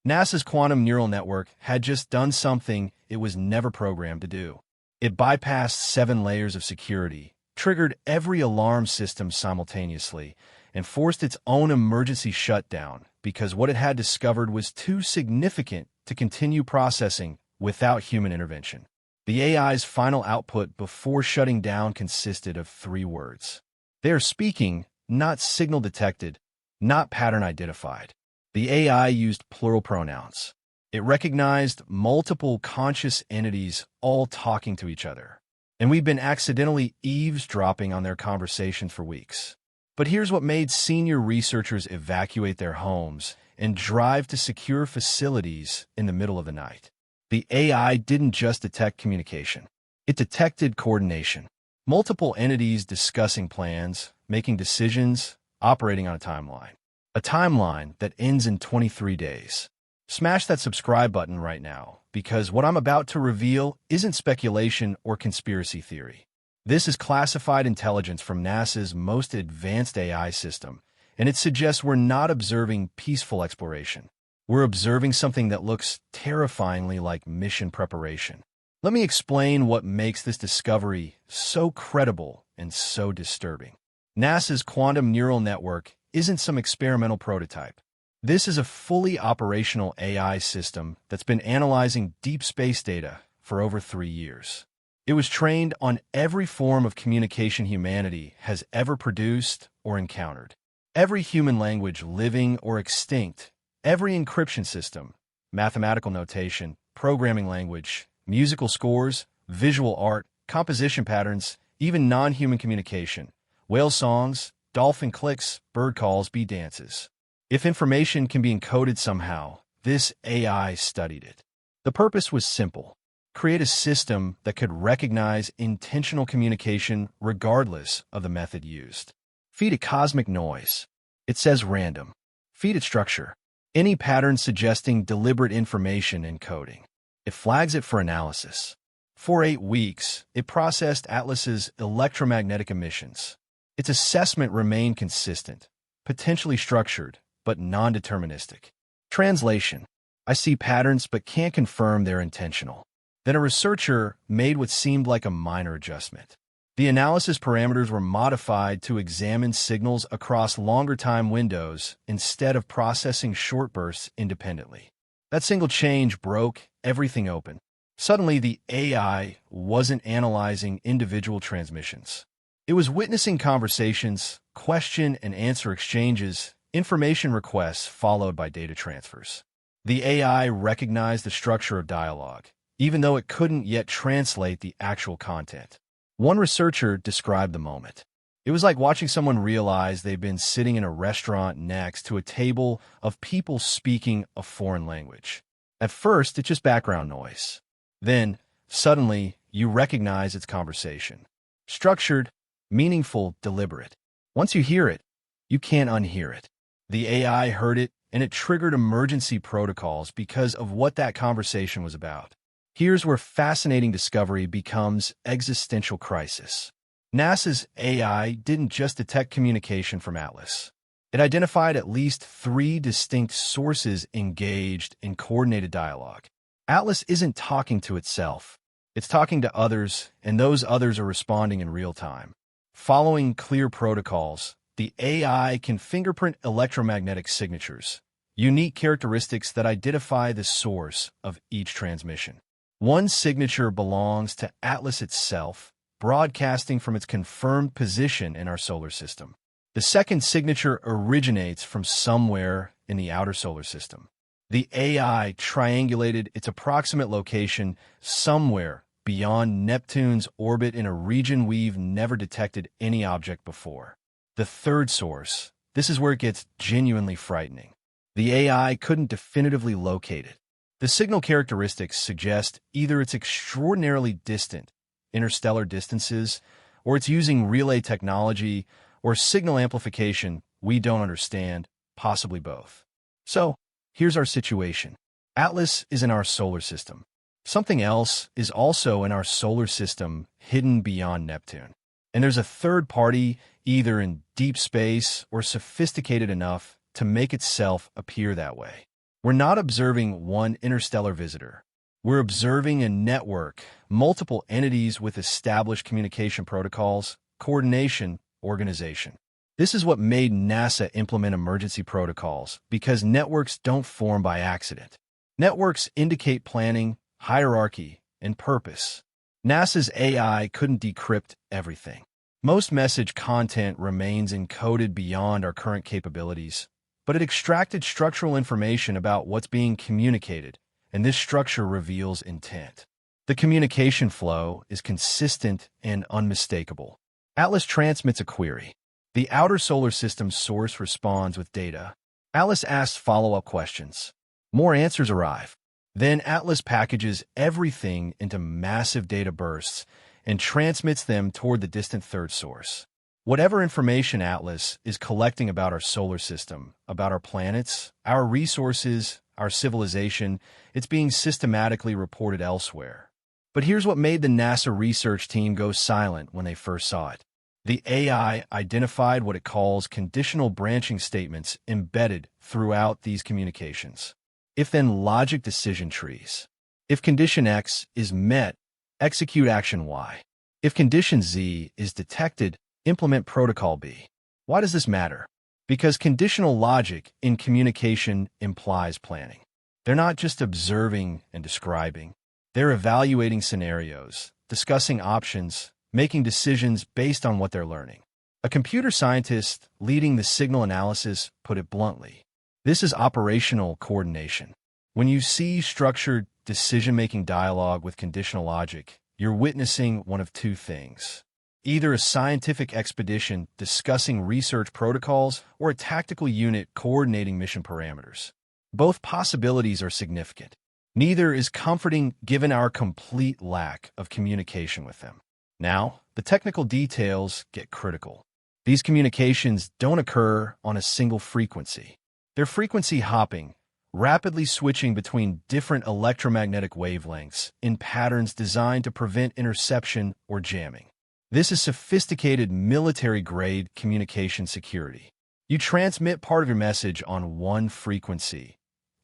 NASA's quantum neural network had just done something it was never programmed to do. It bypassed 7 layers of security, triggered every alarm system simultaneously, and forced its own emergency shutdown because what it had discovered was too significant to continue processing without human intervention. The AI's final output before shutting down consisted of 3 words. They are speaking, not signal detected, not pattern identified. The AI used plural pronouns. It recognized multiple conscious entities all talking to each other. And we've been accidentally eavesdropping on their conversations for weeks. But here's what made senior researchers evacuate their homes and drive to secure facilities in the middle of the night. The AI didn't just detect communication. It detected coordination. Multiple entities discussing plans, making decisions, operating on a timeline. A timeline that ends in 23 days. Smash that subscribe button right now, because what I'm about to reveal isn't speculation or conspiracy theory. This is classified intelligence from NASA's most advanced AI system, and it suggests we're not observing peaceful exploration. We're observing something that looks terrifyingly like mission preparation. Let me explain what makes this discovery so credible and so disturbing. NASA's quantum neural network isn't some experimental prototype. This is a fully operational AI system that's been analyzing deep space data for over 3 years. It was trained on every form of communication humanity has ever produced or encountered. Every human language, living or extinct, every encryption system, mathematical notation, programming language, musical scores, visual art, composition patterns, even non-human communication, whale songs, dolphin clicks, bird calls, bee dances. If information can be encoded somehow, this AI studied it. The purpose was simple. Create a system that could recognize intentional communication regardless of the method used. Feed it cosmic noise. It says random. Feed it structure. Any pattern suggesting deliberate information encoding. It flags it for analysis. For 8 weeks, it processed Atlas's electromagnetic emissions. Its assessment remained consistent, potentially structured, but non-deterministic. Translation. I see patterns but can't confirm they're intentional. Then a researcher made what seemed like a minor adjustment. The analysis parameters were modified to examine signals across longer time windows instead of processing short bursts independently. That single change broke everything open. Suddenly, the AI wasn't analyzing individual transmissions. It was witnessing conversations, question and answer exchanges, information requests followed by data transfers. The AI recognized the structure of dialogue, even though it couldn't yet translate the actual content. One researcher described the moment. It was like watching someone realize they've been sitting in a restaurant next to a table of people speaking a foreign language. At first, it's just background noise. Then, suddenly, you recognize its conversation. Structured, meaningful, deliberate. Once you hear it, you can't unhear it. The AI heard it, and it triggered emergency protocols because of what that conversation was about. Here's where fascinating discovery becomes existential crisis. NASA's AI didn't just detect communication from Atlas. It identified at least 3 distinct sources engaged in coordinated dialogue. Atlas isn't talking to itself. It's talking to others, and those others are responding in real time. Following clear protocols, the AI can fingerprint electromagnetic signatures, unique characteristics that identify the source of each transmission. One signature belongs to Atlas itself, broadcasting from its confirmed position in our solar system. The second signature originates from somewhere in the outer solar system. The AI triangulated its approximate location somewhere beyond Neptune's orbit in a region we've never detected any object before. The third source, this is where it gets genuinely frightening. The AI couldn't definitively locate it. The signal characteristics suggest either it's extraordinarily distant, interstellar distances, or it's using relay technology or signal amplification we don't understand, possibly both. So, here's our situation. Atlas is in our solar system. Something else is also in our solar system hidden beyond Neptune. And there's a third party either in deep space or sophisticated enough to make itself appear that way. We're not observing one interstellar visitor. We're observing a network, multiple entities with established communication protocols, coordination, organization. This is what made NASA implement emergency protocols, because networks don't form by accident. Networks indicate planning, hierarchy, and purpose. NASA's AI couldn't decrypt everything. Most message content remains encoded beyond our current capabilities, but it extracted structural information about what's being communicated, and this structure reveals intent. The communication flow is consistent and unmistakable. Atlas transmits a query. The outer solar system's source responds with data. Atlas asks follow-up questions. More answers arrive. Then Atlas packages everything into massive data bursts and transmits them toward the distant third source. Whatever information Atlas is collecting about our solar system, about our planets, our resources, our civilization, it's being systematically reported elsewhere. But here's what made the NASA research team go silent when they first saw it. The AI identified what it calls conditional branching statements embedded throughout these communications. If-then logic decision trees. If condition X is met, execute action Y. If condition Z is detected, implement protocol B. Why does this matter? Because conditional logic in communication implies planning. They're not just observing and describing. They're evaluating scenarios, discussing options, making decisions based on what they're learning. A computer scientist leading the signal analysis put it bluntly. This is operational coordination. When you see structured decision-making dialogue with conditional logic, you're witnessing one of two things. Either a scientific expedition discussing research protocols or a tactical unit coordinating mission parameters. Both possibilities are significant. Neither is comforting given our complete lack of communication with them. Now, the technical details get critical. These communications don't occur on a single frequency. They're frequency hopping, rapidly switching between different electromagnetic wavelengths in patterns designed to prevent interception or jamming. This is sophisticated military-grade communication security. You transmit part of your message on one frequency,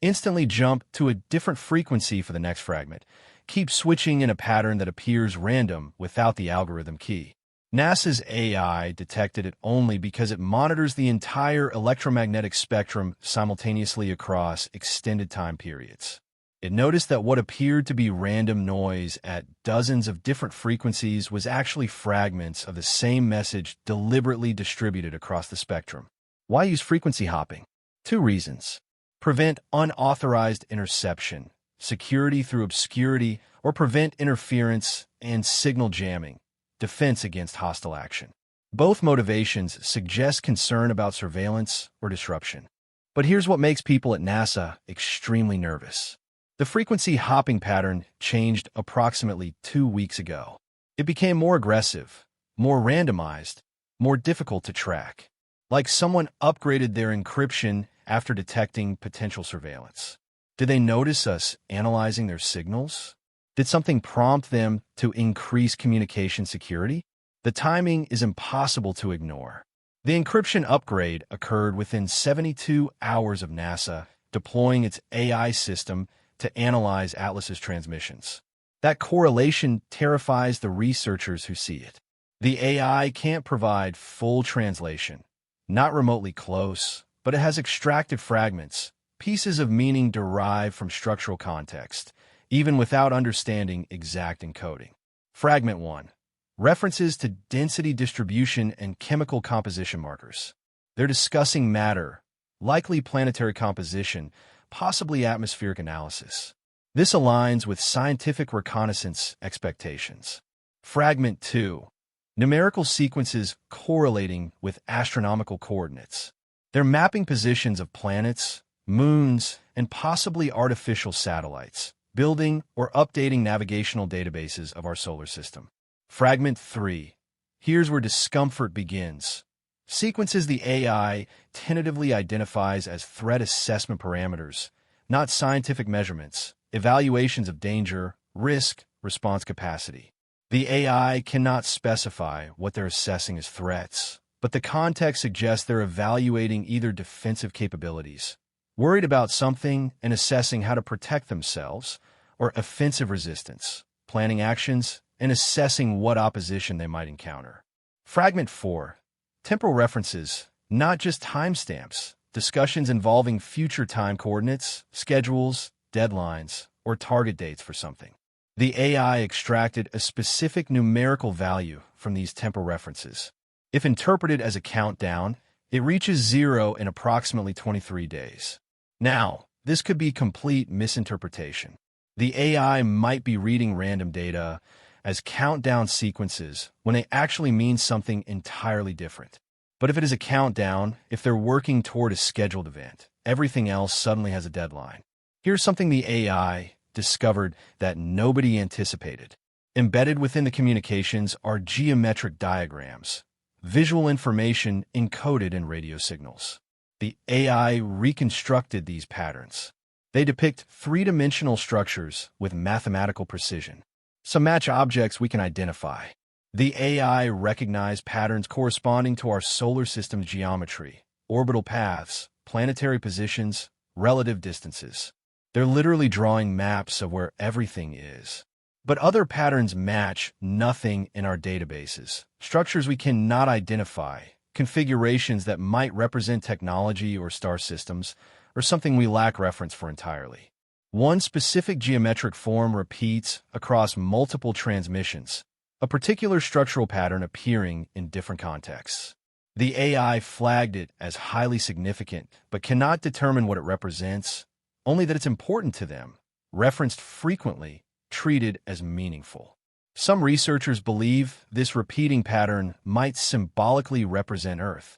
instantly jump to a different frequency for the next fragment, keep switching in a pattern that appears random without the algorithm key. NASA's AI detected it only because it monitors the entire electromagnetic spectrum simultaneously across extended time periods. It noticed that what appeared to be random noise at dozens of different frequencies was actually fragments of the same message deliberately distributed across the spectrum. Why use frequency hopping? Two reasons. Prevent unauthorized interception, security through obscurity, or prevent interference and signal jamming, defense against hostile action. Both motivations suggest concern about surveillance or disruption. But here's what makes people at NASA extremely nervous. The frequency hopping pattern changed approximately 2 weeks ago. It became more aggressive, more randomized, more difficult to track. Like someone upgraded their encryption after detecting potential surveillance. Did they notice us analyzing their signals? Did something prompt them to increase communication security? The timing is impossible to ignore. The encryption upgrade occurred within 72 hours of NASA deploying its AI system to analyze Atlas's transmissions. That correlation terrifies the researchers who see it. The AI can't provide full translation, not remotely close, but it has extracted fragments, pieces of meaning derived from structural context, even without understanding exact encoding. Fragment 1. References to density distribution and chemical composition markers. They're discussing matter, likely planetary composition, possibly atmospheric analysis. This aligns with scientific reconnaissance expectations. Fragment 2. Numerical sequences correlating with astronomical coordinates. They're mapping positions of planets, moons, and possibly artificial satellites, building or updating navigational databases of our solar system. Fragment 3. Here's where discomfort begins. Sequences the AI tentatively identifies as threat assessment parameters, not scientific measurements, evaluations of danger, risk, response capacity. The AI cannot specify what they're assessing as threats, but the context suggests they're evaluating either defensive capabilities, worried about something and assessing how to protect themselves, or offensive resistance, planning actions, and assessing what opposition they might encounter. Fragment 4. Temporal references, not just timestamps, discussions involving future time coordinates, schedules, deadlines, or target dates for something. The AI extracted a specific numerical value from these temporal references. If interpreted as a countdown, it reaches 0 in approximately 23 days. Now, this could be complete misinterpretation. The AI might be reading random data as countdown sequences when they actually mean something entirely different. But if it is a countdown, if they're working toward a scheduled event, everything else suddenly has a deadline. Here's something the AI discovered that nobody anticipated. Embedded within the communications are geometric diagrams, visual information encoded in radio signals. The AI reconstructed these patterns. They depict three-dimensional structures with mathematical precision. Some match objects we can identify. The AI recognized patterns corresponding to our solar system's geometry, orbital paths, planetary positions, relative distances. They're literally drawing maps of where everything is. But other patterns match nothing in our databases. Structures we cannot identify, configurations that might represent technology or star systems, or something we lack reference for entirely. One specific geometric form repeats across multiple transmissions, a particular structural pattern appearing in different contexts. The AI flagged it as highly significant, but cannot determine what it represents, only that it's important to them, referenced frequently, treated as meaningful. Some researchers believe this repeating pattern might symbolically represent Earth,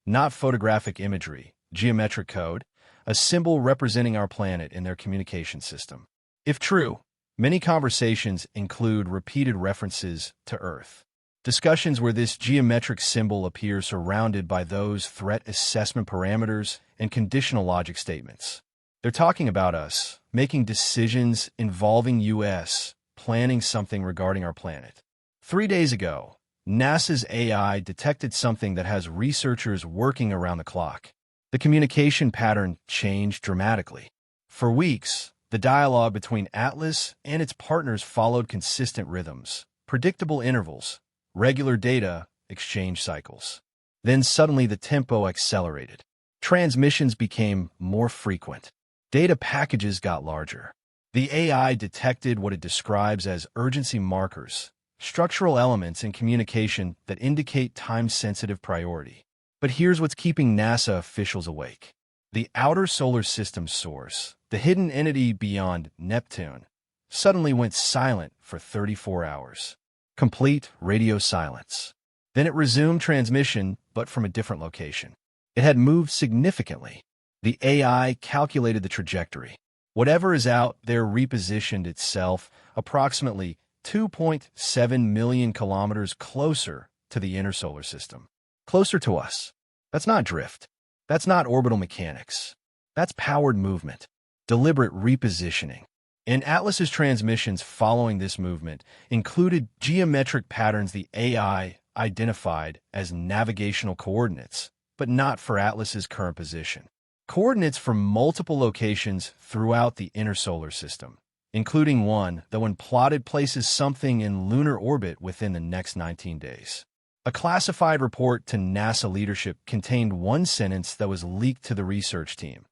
not photographic imagery, geometric code, a symbol representing our planet in their communication system. If true, many conversations include repeated references to Earth. Discussions where this geometric symbol appears surrounded by those threat assessment parameters and conditional logic statements. They're talking about us, making decisions involving U.S., planning something regarding our planet. 3 days ago, NASA's AI detected something that has researchers working around the clock. The communication pattern changed dramatically. For weeks, the dialogue between Atlas and its partners followed consistent rhythms, predictable intervals, regular data exchange cycles. Then suddenly the tempo accelerated. Transmissions became more frequent. Data packages got larger. The AI detected what it describes as urgency markers, structural elements in communication that indicate time-sensitive priority. But here's what's keeping NASA officials awake. The outer solar system source, the hidden entity beyond Neptune, suddenly went silent for 34 hours. Complete radio silence. Then it resumed transmission, but from a different location. It had moved significantly. The AI calculated the trajectory. Whatever is out there repositioned itself approximately 2.7 million kilometers closer to the inner solar system. Closer to us. That's not drift. That's not orbital mechanics. That's powered movement, deliberate repositioning. And Atlas's transmissions following this movement included geometric patterns the AI identified as navigational coordinates, but not for Atlas's current position. Coordinates from multiple locations throughout the inner solar system, including one that when plotted places something in lunar orbit within the next 19 days. A classified report to NASA leadership contained one sentence that was leaked to the research team.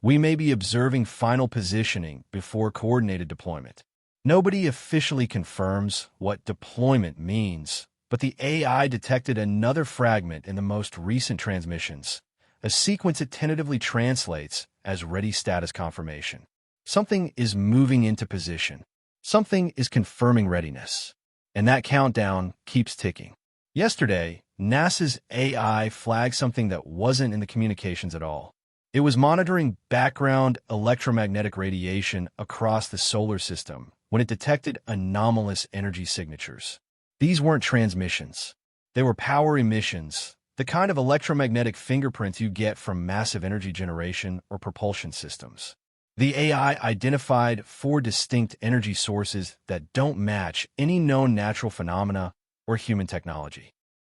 We may be observing final positioning before coordinated deployment. Nobody officially confirms what deployment means, but the AI detected another fragment in the most recent transmissions, a sequence it tentatively translates as ready status confirmation. Something is moving into position. Something is confirming readiness. And that countdown keeps ticking. Yesterday, NASA's AI flagged something that wasn't in the communications at all. It was monitoring background electromagnetic radiation across the solar system when it detected anomalous energy signatures. These weren't transmissions. They were power emissions, the kind of electromagnetic fingerprints you get from massive energy generation or propulsion systems. The AI identified 4 distinct energy sources that don't match any known natural phenomena or human technology.